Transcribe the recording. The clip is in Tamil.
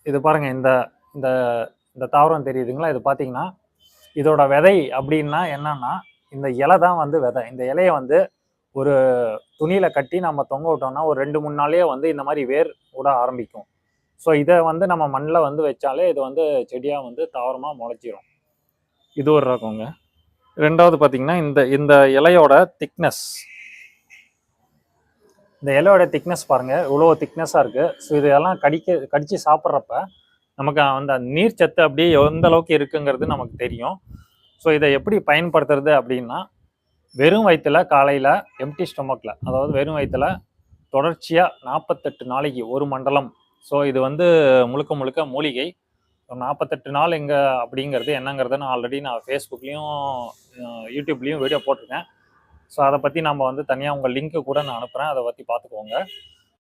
இது பாருங்க இந்த இந்த இந்த தாவரம் தெரியுதுங்களா? இது பார்த்தீங்கன்னா, இதோட விதை அப்டின்னா என்னன்னா, இந்த இலை தான் வந்து விதை. இந்த இலைய வந்து ஒரு துணியில கட்டி நம்ம தொங்க விட்டோம்னா, ஒரு 2, 3 நாள்லயே வந்து இந்த மாரி வேர் விட ஆரம்பிக்கும். ஸோ இத வந்து நம்ம மண்ல வந்து வச்சாலே இது வந்து செடியா வந்து தாவரமா முளைச்சிரும். இது ஒரு ரகங்க. 2வது பார்த்தீங்கன்னா, இந்த இந்த இலையோட திக்னஸ். இந்த இலையோட திக்னஸ் பாருங்க. இவ்வளோ திக்னஸா இருக்கு. ஸோ இதெல்லாம் கடிச்சு சாப்பிடுறப்ப, நமக்கு அந்த நீர் சத்து அப்படியே எந்த அளவுக்கு இருக்குங்கிறது நமக்கு தெரியும். ஸோ இத எப்படி பயன்படுத்துறது அப்படின்னா, வெறும் வயித்துல காலையில எம்ப்டி ஸ்டொமக்ல, அதாவது வெறும் வயித்துல தொடர்ச்சியா 48 நாளைக்கு 1 மண்டலம். ஸோ இது வந்து முழுக்க முழுக்க மூலிகை. 48 நாள் எங்க அப்படிங்கிறது என்னங்கிறத நான் ஆல்ரெடி Facebookலயும், YouTubeலயும் வீடியோ போட்டிருக்கேன். ஸோ அத பத்தி நம்ம வந்து தனியா உங்க லிங்க் கூட நான் அனுப்புறேன். அத பத்தி பார்த்துக்கோங்க.